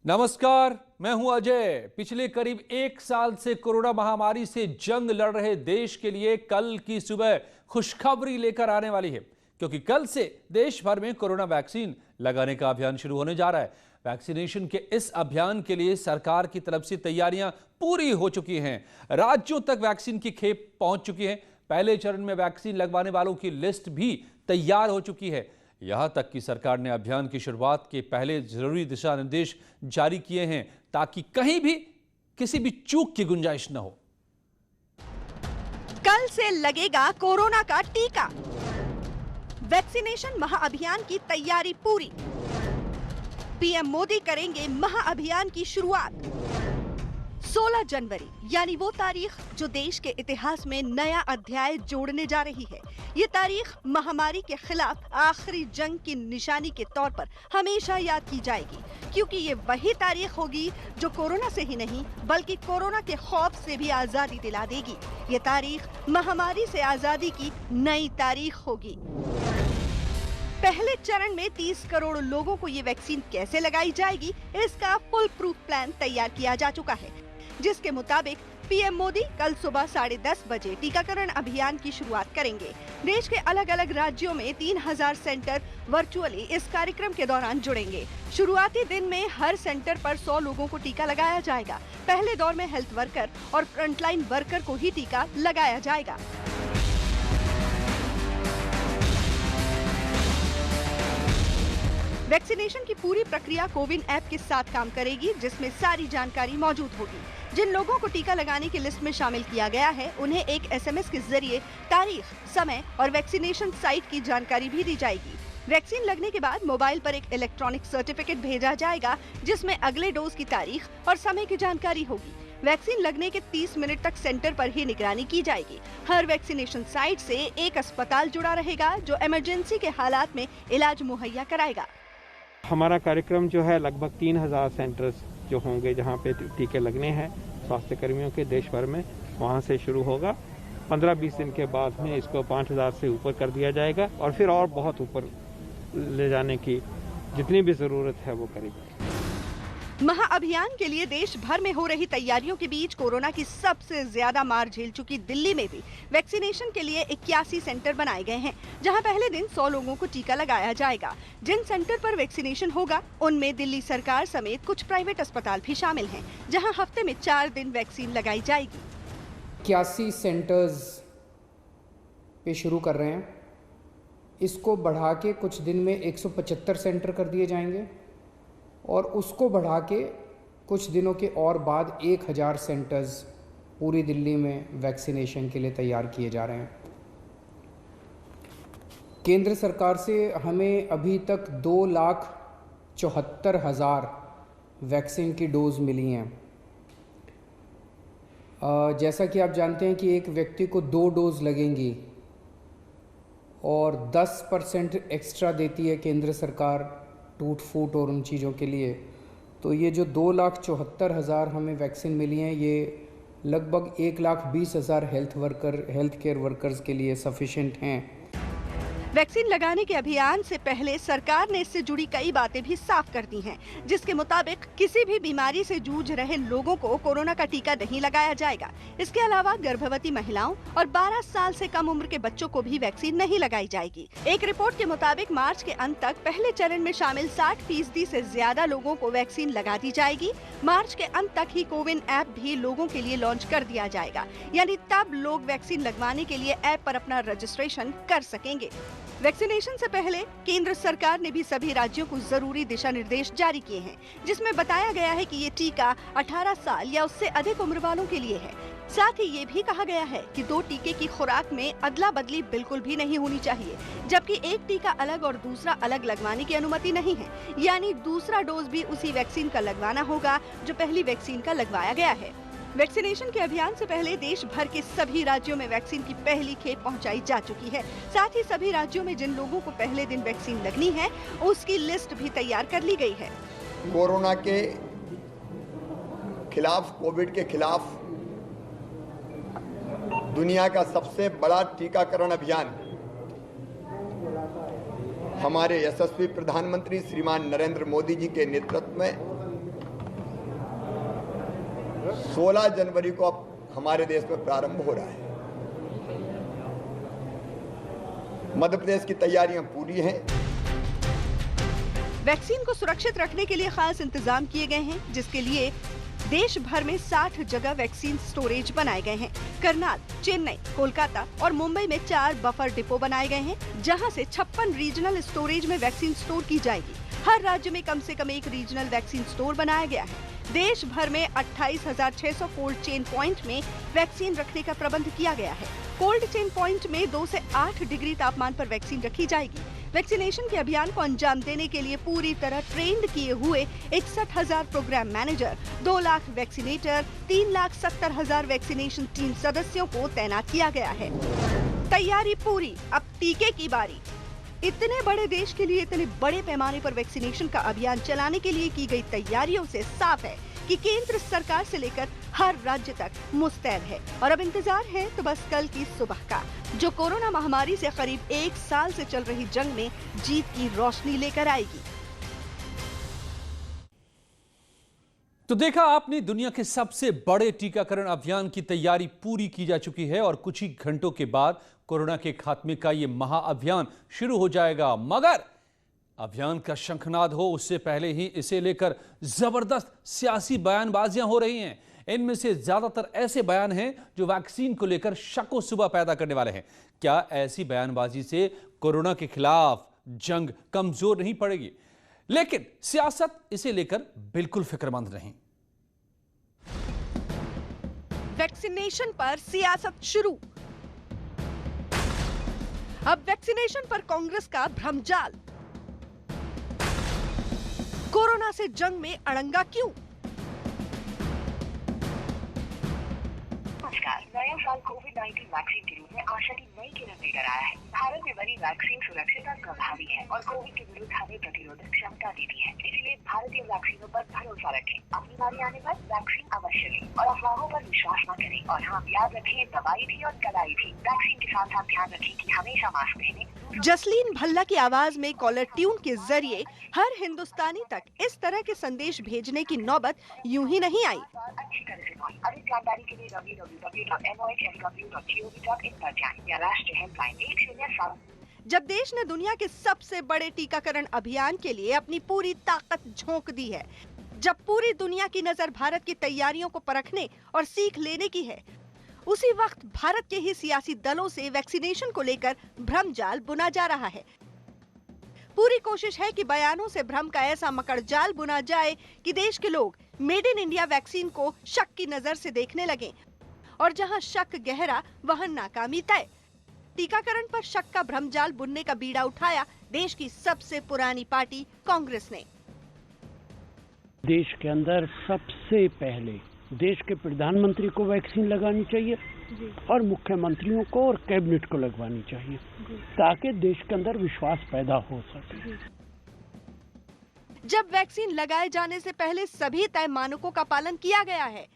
नमस्कार, मैं हूं अजय। पिछले करीब एक साल से कोरोना महामारी से जंग लड़ रहे देश के लिए कल की सुबह खुशखबरी लेकर आने वाली है, क्योंकि कल से देश भर में कोरोना वैक्सीन लगाने का अभियान शुरू होने जा रहा है। वैक्सीनेशन के इस अभियान के लिए सरकार की तरफ से तैयारियां पूरी हो चुकी हैं। राज्यों तक वैक्सीन की खेप पहुंच चुकी है। पहले चरण में वैक्सीन लगवाने वालों की लिस्ट भी तैयार हो चुकी है। यहां तक कि सरकार ने अभियान की शुरुआत के पहले जरूरी दिशा निर्देश जारी किए हैं, ताकि कहीं भी किसी भी चूक की गुंजाइश न हो। कल से लगेगा कोरोना का टीका। वैक्सीनेशन महाअभियान की तैयारी पूरी। पीएम मोदी करेंगे महाअभियान की शुरुआत। 16 जनवरी यानी वो तारीख जो देश के इतिहास में नया अध्याय जोड़ने जा रही है। ये तारीख महामारी के खिलाफ आखिरी जंग की निशानी के तौर पर हमेशा याद की जाएगी, क्योंकि ये वही तारीख होगी जो कोरोना से ही नहीं बल्कि कोरोना के खौफ से भी आजादी दिला देगी। ये तारीख महामारी से आजादी की नई तारीख होगी। पहले चरण में 30 करोड़ लोगों को ये वैक्सीन कैसे लगाई जाएगी, इसका फुल प्रूफ प्लान तैयार किया जा चुका है, जिसके मुताबिक पीएम मोदी कल सुबह 10:30 बजे टीकाकरण अभियान की शुरुआत करेंगे। देश के अलग अलग राज्यों में 3000 सेंटर वर्चुअली इस कार्यक्रम के दौरान जुड़ेंगे। शुरुआती दिन में हर सेंटर पर 100 लोगों को टीका लगाया जाएगा। पहले दौर में हेल्थ वर्कर और फ्रंटलाइन वर्कर को ही टीका लगाया जाएगा। वैक्सीनेशन की पूरी प्रक्रिया कोविन ऐप के साथ काम करेगी, जिसमें सारी जानकारी मौजूद होगी। जिन लोगों को टीका लगाने की लिस्ट में शामिल किया गया है, उन्हें एक एसएमएस के जरिए तारीख, समय और वैक्सीनेशन साइट की जानकारी भी दी जाएगी। वैक्सीन लगने के बाद मोबाइल पर एक इलेक्ट्रॉनिक सर्टिफिकेट भेजा जाएगा, जिसमें अगले डोज की तारीख और समय की जानकारी होगी। वैक्सीन लगने के 30 मिनट तक सेंटर पर ही निगरानी की जाएगी। हर वैक्सीनेशन साइट से एक अस्पताल जुड़ा रहेगा, जो इमरजेंसी के हालात में इलाज मुहैया कराएगा। हमारा कार्यक्रम जो है लगभग 3000 सेंटर्स जो होंगे जहां पे टीके लगने हैं स्वास्थ्य कर्मियों के देश भर में, वहां से शुरू होगा। 15-20 दिन के बाद में इसको 5000 से ऊपर कर दिया जाएगा और फिर और बहुत ऊपर ले जाने की जितनी भी जरूरत है वो करेंगे। महाअभियान के लिए देश भर में हो रही तैयारियों के बीच कोरोना की सबसे ज्यादा मार झेल चुकी दिल्ली में भी वैक्सीनेशन के लिए 81 सेंटर बनाए गए हैं, जहां पहले दिन 100 लोगों को टीका लगाया जाएगा। जिन सेंटर पर वैक्सीनेशन होगा, उनमें दिल्ली सरकार समेत कुछ प्राइवेट अस्पताल भी शामिल हैं, जहां हफ्ते में 4 दिन वैक्सीन लगाई जाएगी। 81 सेंटर्स पे शुरू कर रहे हैं। इसको बढ़ा के कुछ दिन में 175 सेंटर कर दिए जाएंगे और उसको बढ़ा के कुछ दिनों के और बाद 1000 सेंटर्स पूरी दिल्ली में वैक्सीनेशन के लिए तैयार किए जा रहे हैं। केंद्र सरकार से हमें अभी तक 2,74,000 वैक्सीन की डोज मिली हैं। जैसा कि आप जानते हैं कि एक व्यक्ति को 2 डोज लगेंगी और 10% एक्स्ट्रा देती है केंद्र सरकार टूट फूट और उन चीज़ों के लिए। तो ये जो 2,74,000 हमें वैक्सीन मिली हैं, ये लगभग 1,20,000 हेल्थ केयर वर्कर्स के लिए सफिशिएंट हैं। वैक्सीन लगाने के अभियान से पहले सरकार ने इससे जुड़ी कई बातें भी साफ कर दी हैं, जिसके मुताबिक किसी भी बीमारी से जूझ रहे लोगों को कोरोना का टीका नहीं लगाया जाएगा। इसके अलावा गर्भवती महिलाओं और 12 साल से कम उम्र के बच्चों को भी वैक्सीन नहीं लगाई जाएगी। एक रिपोर्ट के मुताबिक मार्च के अंत तक पहले चरण में शामिल 60% से ज्यादा लोगों को वैक्सीन लगा दी जाएगी। मार्च के अंत तक ही कोविन ऐप भी लोगों के लिए लॉन्च कर दिया जाएगा, यानी तब लोग वैक्सीन लगवाने के लिए ऐप पर अपना रजिस्ट्रेशन कर सकेंगे। वैक्सीनेशन से पहले केंद्र सरकार ने भी सभी राज्यों को जरूरी दिशा निर्देश जारी किए हैं, जिसमें बताया गया है कि ये टीका 18 साल या उससे अधिक उम्र वालों के लिए है। साथ ही ये भी कहा गया है कि 2 टीके की खुराक में अदला बदली बिल्कुल भी नहीं होनी चाहिए, जबकि एक टीका अलग और दूसरा अलग लगवाने की अनुमति नहीं है, यानी दूसरा डोज भी उसी वैक्सीन का लगवाना होगा जो पहली वैक्सीन का लगवाया गया है। वैक्सीनेशन के अभियान से पहले देश भर के सभी राज्यों में वैक्सीन की पहली खेप पहुंचाई जा चुकी है। साथ ही सभी राज्यों में जिन लोगों को पहले दिन वैक्सीन लगनी है, उसकी लिस्ट भी तैयार कर ली गई है। कोरोना के खिलाफ, कोविड के खिलाफ दुनिया का सबसे बड़ा टीकाकरण अभियान हमारे यशस्वी प्रधानमंत्री श्रीमान नरेंद्र मोदी जी के नेतृत्व में 16 जनवरी को अब हमारे देश में प्रारंभ हो रहा है। मध्य प्रदेश की तैयारियां पूरी हैं। वैक्सीन को सुरक्षित रखने के लिए खास इंतजाम किए गए हैं, जिसके लिए देश भर में 60 जगह वैक्सीन स्टोरेज बनाए गए हैं। करनाल, चेन्नई, कोलकाता और मुंबई में 4 बफर डिपो बनाए गए हैं, जहां से 56 रीजनल स्टोरेज में वैक्सीन स्टोर की जाएगी। हर राज्य में कम से कम एक रीजनल वैक्सीन स्टोर बनाया गया है। देश भर में 28,600 कोल्ड चेन पॉइंट में वैक्सीन रखने का प्रबंध किया गया है। कोल्ड चेन पॉइंट में 2 से 8 डिग्री तापमान पर वैक्सीन रखी जाएगी। वैक्सीनेशन के अभियान को अंजाम देने के लिए पूरी तरह ट्रेंड किए हुए 61,000 program manager, 2 lakh vaccinator, 3,70,000 vaccination team सदस्यों को तैनात किया गया है। तैयारी पूरी, अब टीके की बारी। इतने बड़े देश के लिए इतने बड़े पैमाने पर वैक्सीनेशन का अभियान चलाने के लिए की गई तैयारियों से साफ है कि केंद्र सरकार से लेकर हर राज्य तक मुस्तैद है और अब इंतजार है तो बस कल की सुबह का, जो कोरोना महामारी से करीब 1 साल से चल रही जंग में जीत की रोशनी लेकर आएगी। तो देखा आपने, दुनिया के सबसे बड़े टीकाकरण अभियान की तैयारी पूरी की जा चुकी है और कुछ ही घंटों के बाद कोरोना के खात्मे का ये महाअभियान शुरू हो जाएगा। मगर अभियान का शंखनाद हो उससे पहले ही इसे लेकर जबरदस्त सियासी बयानबाजियां हो रही हैं। इनमें से ज्यादातर ऐसे बयान हैं जो वैक्सीन को लेकर शक व शुबा पैदा करने वाले हैं। क्या ऐसी बयानबाजी से कोरोना के खिलाफ जंग कमजोर नहीं पड़ेगी? लेकिन सियासत इसे लेकर बिल्कुल फिक्रमंद नहीं। वैक्सीनेशन पर सियासत शुरू। अब वैक्सीनेशन पर कांग्रेस का भ्रमजाल। कोरोना से जंग में अड़ंगा क्यों? नया साल कोविड-19 वैक्सीन के रूप में आशा की नई किरण लेकर आया है। भारत में बनी वैक्सीन सुरक्षित और प्रभावी है और कोविड के विरुद्ध हमें प्रतिरोधक क्षमता देती है। इसलिए भारतीय वैक्सीनों पर भरोसा रखें। अपनी बारी आने पर वैक्सीन अवश्य लें और अफवाहों पर विश्वास न करें। और हाँ, याद रखें, दवाई भी और कड़ाई भी। वैक्सीन के साथ आप ध्यान रखें कि हमेशा मास्क पहनें। जसलीन भल्ला की आवाज में कॉलर ट्यून के जरिए हर हिंदुस्तानी तक इस तरह के संदेश भेजने की नौबत यूं ही नहीं आई। अच्छी तरह से पाएं। अधिक जानकारी के लिए www.mohsw.gov.in पर जाएं या राष्ट्रीय हेल्पलाइन 107। जब देश ने दुनिया के सबसे बड़े टीकाकरण अभियान के लिए अपनी पूरी ताकत झोंक दी है, जब पूरी दुनिया की नजर भारत की तैयारियों को परखने और सीख लेने की है, उसी वक्त भारत के ही सियासी दलों से वैक्सीनेशन को लेकर भ्रमजाल बुना जा रहा है। पूरी कोशिश है कि बयानों से भ्रम का ऐसा मकड़जाल बुना जाए कि देश के लोग मेड इन इंडिया वैक्सीन को शक की नजर से देखने लगें और जहां शक गहरा वहां नाकामी तय। टीकाकरण पर शक का भ्रमजाल बुनने का बीड़ा उठाया देश की सबसे पुरानी पार्टी कांग्रेस ने। देश के अंदर सबसे पहले देश के प्रधानमंत्री को वैक्सीन लगानी चाहिए और मुख्यमंत्रियों को और कैबिनेट को लगवानी चाहिए ताकि देश के अंदर विश्वास पैदा हो सके। जब वैक्सीन लगाए जाने से पहले सभी तय मानकों का पालन किया गया है,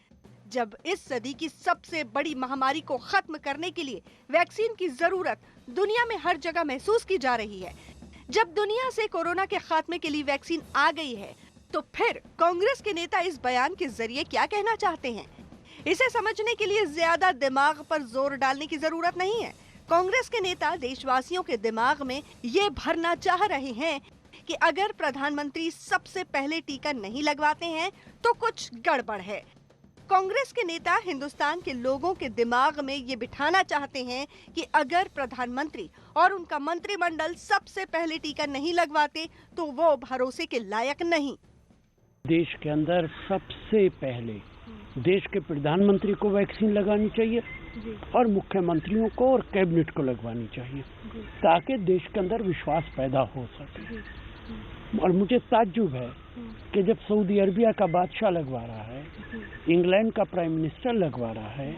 जब इस सदी की सबसे बड़ी महामारी को खत्म करने के लिए वैक्सीन की जरूरत दुनिया में हर जगह महसूस की जा रही है, जब दुनिया से कोरोना के खात्मे के लिए वैक्सीन आ गई है, तो फिर कांग्रेस के नेता इस बयान के जरिए क्या कहना चाहते हैं? इसे समझने के लिए ज्यादा दिमाग पर जोर डालने की जरूरत नहीं है। कांग्रेस के नेता देशवासियों के दिमाग में ये भरना चाह रहे हैं कि अगर प्रधानमंत्री सबसे पहले टीका नहीं लगवाते हैं तो कुछ गड़बड़ है। कांग्रेस के नेता हिंदुस्तान के लोगों के दिमाग में ये बिठाना चाहते हैं कि अगर प्रधानमंत्री और उनका मंत्रिमंडल सबसे पहले टीका नहीं लगवाते तो वो भरोसे के लायक नहीं। देश के अंदर सबसे पहले देश के प्रधानमंत्री को वैक्सीन लगानी चाहिए और मुख्यमंत्रियों को और कैबिनेट को लगवानी चाहिए ताकि देश के अंदर विश्वास पैदा हो सके। और मुझे ताज्जुब है कि जब सऊदी अरबिया का बादशाह लगवा रहा है, इंग्लैंड का प्राइम मिनिस्टर लगवा रहा है,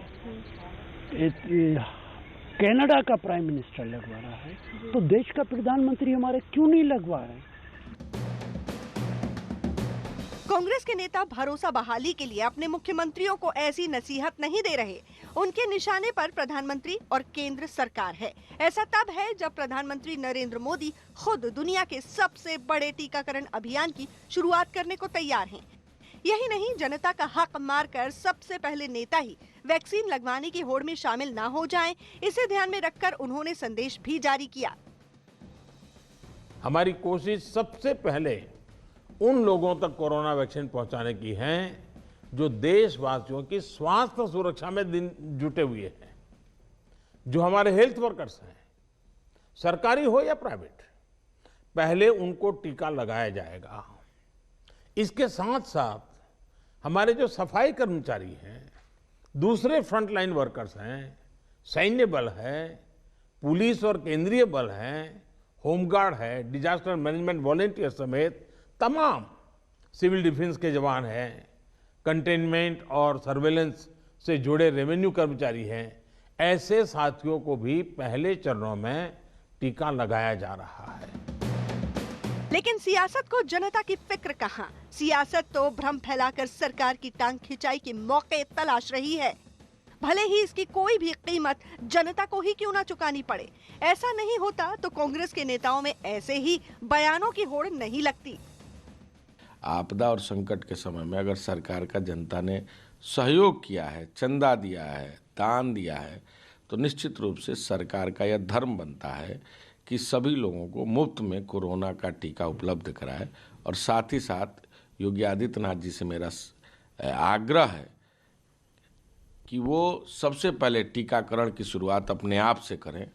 कनाडा का प्राइम मिनिस्टर लगवा रहा है, तो देश का प्रधानमंत्री हमारे क्यों नहीं लगवा रहे? कांग्रेस के नेता भरोसा बहाली के लिए अपने मुख्यमंत्रियों को ऐसी नसीहत नहीं दे रहे। उनके निशाने पर प्रधानमंत्री और केंद्र सरकार है। ऐसा तब है जब प्रधानमंत्री नरेंद्र मोदी खुद दुनिया के सबसे बड़े टीकाकरण अभियान की शुरुआत करने को तैयार हैं। यही नहीं, जनता का हक मारकर सबसे पहले नेता ही वैक्सीन लगवाने की होड़ में शामिल ना हो जाएं, इसे ध्यान में रखकर उन्होंने संदेश भी जारी किया। हमारी कोशिश सबसे पहले उन लोगों तक कोरोना वैक्सीन पहुंचाने की है जो देशवासियों की स्वास्थ्य सुरक्षा में जुटे हुए हैं, जो हमारे हेल्थ वर्कर्स हैं, सरकारी हो या प्राइवेट, पहले उनको टीका लगाया जाएगा। इसके साथ साथ हमारे जो सफाई कर्मचारी हैं, दूसरे फ्रंटलाइन वर्कर्स हैं, सैन्य बल है, पुलिस और केंद्रीय बल हैं, होमगार्ड है, डिजास्टर मैनेजमेंट वॉलेंटियर समेत तमाम सिविल डिफेंस के जवान हैं, कंटेनमेंट और सर्वेलेंस से जुड़े रेवेन्यू कर्मचारी हैं, ऐसे साथियों को भी पहले चरणों में टीका लगाया जा रहा है। लेकिन सियासत को जनता की फिक्र कहां? सियासत तो भ्रम फैलाकर सरकार की टांग खिंचाई के मौके तलाश रही है, भले ही इसकी कोई भी कीमत जनता को ही क्यों ना चुकानी पड़े। ऐसा नहीं होता तो कांग्रेस के नेताओं में ऐसे ही बयानों की होड़ नहीं लगती। आपदा और संकट के समय में अगर सरकार का जनता ने सहयोग किया है, चंदा दिया है, दान दिया है, तो निश्चित रूप से सरकार का यह धर्म बनता है कि सभी लोगों को मुफ्त में कोरोना का टीका उपलब्ध कराए। और साथ ही साथ योगी आदित्यनाथ जी से मेरा आग्रह है कि वो सबसे पहले टीकाकरण की शुरुआत अपने आप से करें।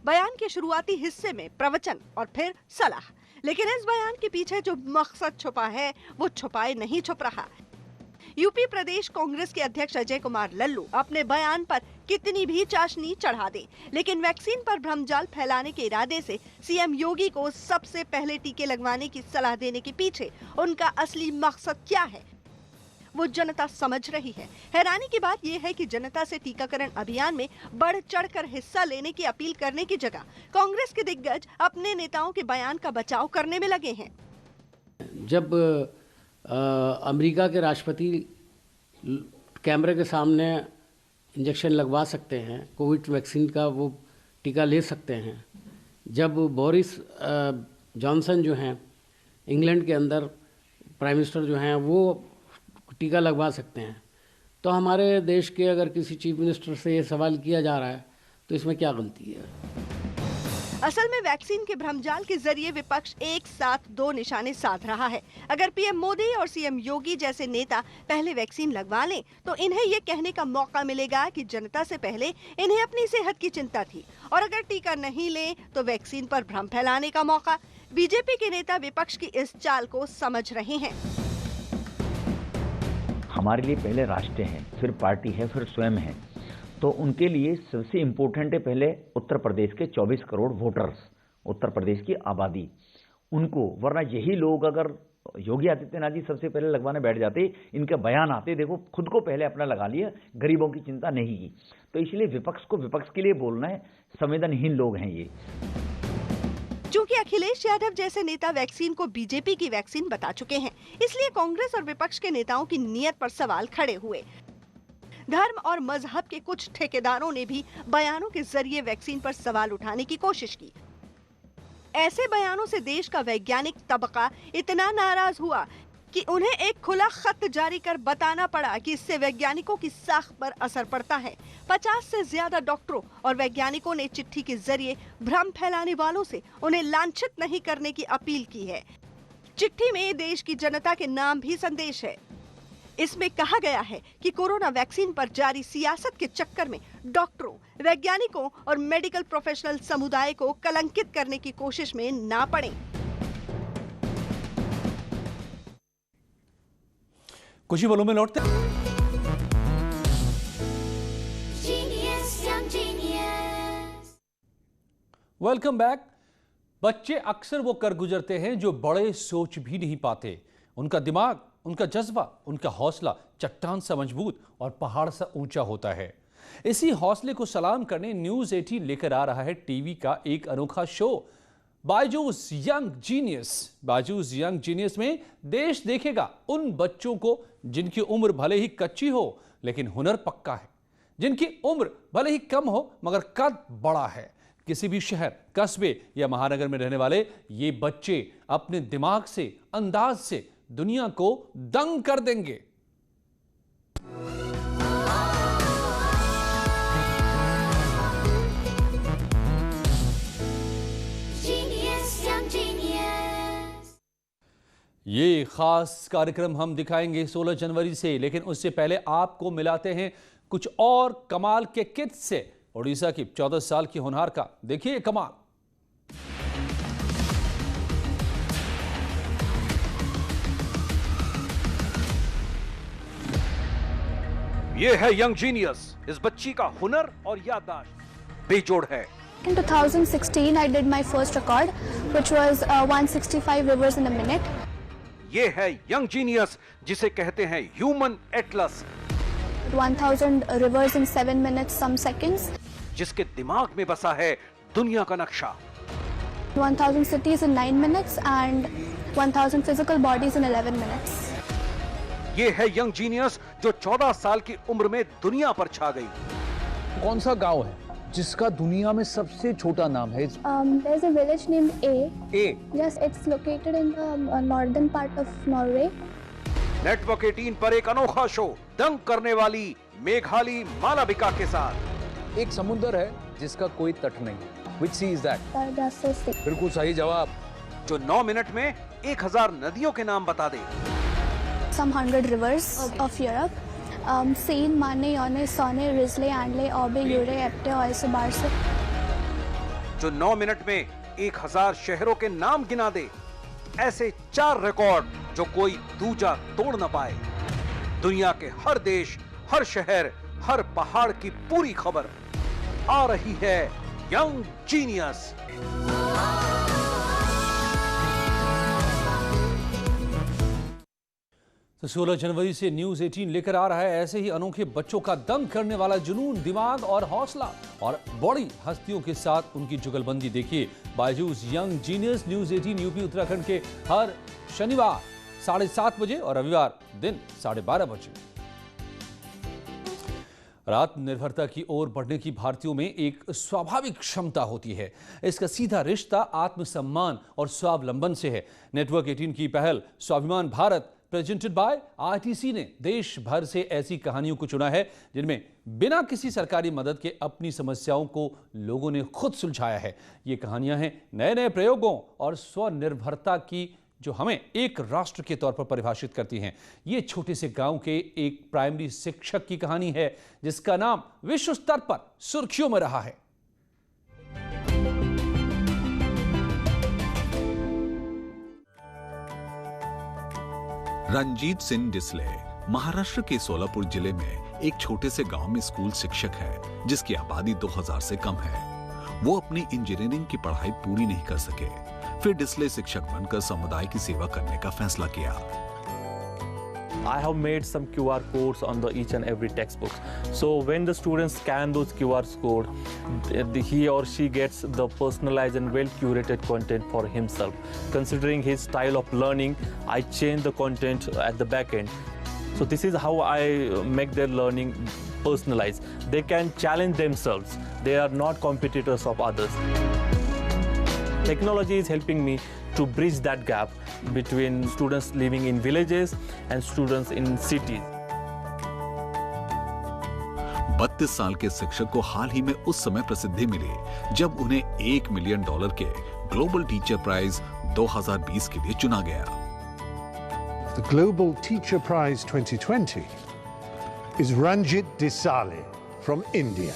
बयान के शुरुआती हिस्से में प्रवचन और फिर सलाह, लेकिन इस बयान के पीछे जो मकसद छुपा है वो छुपाए नहीं छुप रहा। यूपी प्रदेश कांग्रेस के अध्यक्ष अजय कुमार लल्लू अपने बयान पर कितनी भी चाशनी चढ़ा दे, लेकिन वैक्सीन पर भ्रमजाल फैलाने के इरादे से सीएम योगी को सबसे पहले टीके लगवाने की सलाह देने के पीछे उनका असली मकसद क्या है, वो जनता समझ रही है। हैरानी की बात यह है कि जनता से टीकाकरण अभियान में बढ़ चढ़कर हिस्सा लेने की अपील करने की जगह कांग्रेस के दिग्गज अपने नेताओं के बयान का बचाव करने में लगे हैं। जब अमेरिका के राष्ट्रपति कैमरे के सामने इंजेक्शन लगवा सकते हैं, कोविड वैक्सीन का वो टीका ले सकते हैं, जब बोरिस जॉनसन जो हैं इंग्लैंड के अंदर प्राइम मिनिस्टर जो हैं वो टीका लगवा सकते हैं, तो हमारे देश के अगर किसी चीफ मिनिस्टर से ये सवाल किया जा रहा है तो इसमें क्या गलती है? असल में वैक्सीन के भ्रमजाल के जरिए विपक्ष एक साथ दो निशाने साध रहा है। अगर पीएम मोदी और सीएम योगी जैसे नेता पहले वैक्सीन लगवा लें तो इन्हें ये कहने का मौका मिलेगा कि जनता से पहले इन्हें अपनी सेहत की चिंता थी, और अगर टीका नहीं लें तो वैक्सीन पर भ्रम फैलाने का मौका। बीजेपी के नेता विपक्ष की इस चाल को समझ रहे हैं। हमारे लिए पहले राष्ट्र है, फिर पार्टी है, फिर स्वयं है, तो उनके लिए सबसे इम्पोर्टेंट है पहले उत्तर प्रदेश के 24 करोड़ वोटर्स, उत्तर प्रदेश की आबादी, उनको। वरना यही लोग अगर योगी आदित्यनाथ जी सबसे पहले लगवाने बैठ जाते, इनके बयान आते, देखो खुद को पहले अपना लगा लिया, गरीबों की चिंता नहीं की, तो इसलिए विपक्ष को विपक्ष के लिए बोलना है, संवेदनहीन लोग हैं ये। चूंकि अखिलेश यादव जैसे नेता वैक्सीन को बीजेपी की वैक्सीन बता चुके हैं, इसलिए कांग्रेस और विपक्ष के नेताओं की नीयत पर सवाल खड़े हुए। धर्म और मजहब के कुछ ठेकेदारों ने भी बयानों के जरिए वैक्सीन पर सवाल उठाने की कोशिश की। ऐसे बयानों से देश का वैज्ञानिक तबका इतना नाराज हुआ कि उन्हें एक खुला खत जारी कर बताना पड़ा कि इससे वैज्ञानिकों की साख पर असर पड़ता है। 50 से ज्यादा डॉक्टरों और वैज्ञानिकों ने चिट्ठी के जरिए भ्रम फैलाने वालों से उन्हें लांछित नहीं करने की अपील की है। चिट्ठी में देश की जनता के नाम भी संदेश है। इसमें कहा गया है कि कोरोना वैक्सीन पर जारी सियासत के चक्कर में डॉक्टरों, वैज्ञानिकों और मेडिकल प्रोफेशनल समुदाय को कलंकित करने की कोशिश में ना पड़ें। कुछ ही बोलों में लौटते वेलकम बैक। बच्चे अक्सर वो कर गुजरते हैं जो बड़े सोच भी नहीं पाते। उनका दिमाग, उनका जज्बा, उनका हौसला चट्टान सा मजबूत और पहाड़ सा ऊंचा होता है। इसी हौसले को सलाम करने न्यूज़ 18 लेकर आ रहा है टीवी का एक अनोखा show, Byju's young genius. Byju's young genius में देश देखेगा उन बच्चों को जिनकी उम्र भले ही कच्ची हो लेकिन हुनर पक्का है, जिनकी उम्र भले ही कम हो मगर कद बड़ा है। किसी भी शहर, कस्बे या महानगर में रहने वाले ये बच्चे अपने दिमाग से, अंदाज से दुनिया को दंग कर देंगे। ये खास कार्यक्रम हम दिखाएंगे 16 जनवरी से, लेकिन उससे पहले आपको मिलाते हैं कुछ और कमाल के किड्स से। ओडिशा की 14 साल की होनहार का देखिए कमाल। ये है यंग जीनियस। इस बच्ची का हुनर और याददाश्त बेजोड़ है। In 2016, I did my first record, which was 165 rivers in a minute. ये है यंग जीनियस, जिसे कहते हैं human Atlas. 1000 rivers in 7 minutes some seconds. जिसके दिमाग में बसा है दुनिया का नक्शा। 1000 cities in 9 minutes and 1000 physical bodies in 11 minutes. ये है यंग जीनियस जो 14 साल की उम्र में दुनिया पर छा गई। कौन सा गांव है जिसका दुनिया में सबसे छोटा नाम है? There's a village named A. A. Yes, it's located in the northern part of Norway. Network 18 पर एक अनोखा शो दंग करने वाली मेघाली मालविका के साथ। एक समुद्र है जिसका कोई तट नहीं। Which sea is that? Sargasso Sea. बिल्कुल सही जवाब। जो 9 मिनट में 1000 नदियों के नाम बता दे। Some 100 rivers of Europe. Seine, Marne, Yonne, Saône, Risley, Andley, Aube, Ure, Epte, Oise, Barse. जो 9 मिनट में 1000 शहरों के नाम गिना दे। ऐसे 4 रिकॉर्ड जो कोई दूजा तोड़ न पाए। दुनिया के हर देश, हर शहर, हर पहाड़ की पूरी खबर। आ रही है यंग जीनियस। तो 16 जनवरी से न्यूज़ 18 लेकर आ रहा है ऐसे ही अनोखे बच्चों का दंग करने वाला जुनून, दिमाग और हौसला और बड़ी हस्तियों के साथ उनकी जुगलबंदी। देखिए Byju's young genius. News 18 UP Uttarakhand के हर शनिवार 7:30 बजे और रविवार दिन 12:30 बजे। आत्मनिर्भरता की ओर बढ़ने की भारतीयों में एक स्वाभाविक क्षमता होती है। इसका सीधा रिश्ता आत्मसम्मान और स्वावलंबन से है। नेटवर्क 18 की पहल स्वाभिमान भारत प्रेजेंटेड बाय आईटीसी ने देश भर से ऐसी कहानियों को चुना है जिनमें बिना किसी सरकारी मदद के अपनी समस्याओं को लोगों ने खुद सुलझाया है। ये कहानियां हैं नए नए प्रयोगों और स्वनिर्भरता की, जो हमें एक राष्ट्र के तौर पर परिभाषित करती हैं। ये छोटे से गांव के एक प्राइमरी शिक्षक की कहानी है जिसका नाम विश्व स्तर पर सुर्खियों में रहा है। रंजीत सिंह डिसले महाराष्ट्र के सोलापुर जिले में एक छोटे से गांव में स्कूल शिक्षक है जिसकी आबादी 2000 से कम है। वो अपनी इंजीनियरिंग की पढ़ाई पूरी नहीं कर सके। फिर डिसले शिक्षक बनकर समुदाय की सेवा करने का फैसला किया। I have made some QR codes on each and every textbook. So when the students scan those QR codes, he or she gets the personalized and well-curated content for himself. Considering his style of learning, I change the content at the back end. So this is how I make their learning personalized. They can challenge themselves. They are not competitors of others. Technology is helping me to bridge that gap between students living in villages and students in cities. 32 साल के शिक्षक को हाल ही में उस समय प्रसिद्धि मिली जब उन्हें $1 मिलियन के ग्लोबल टीचर प्राइज 2020 के लिए चुना गया। The Global Teacher Prize 2020 is Ranjit Desale from India.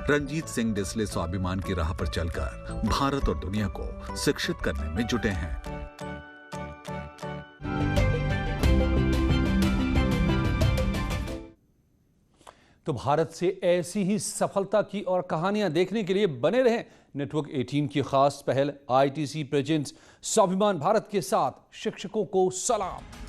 Ranjit Singh Disale स्वाभिमान की राह पर चलकर भारत और दुनिया को शिक्षित करने में जुटे हैं। तो भारत से ऐसी ही सफलता की और कहानियां देखने के लिए बने रहें। नेटवर्क 18 की खास पहल आईटीसी प्रेजेंट्स स्वाभिमान भारत के साथ शिक्षकों को सलाम।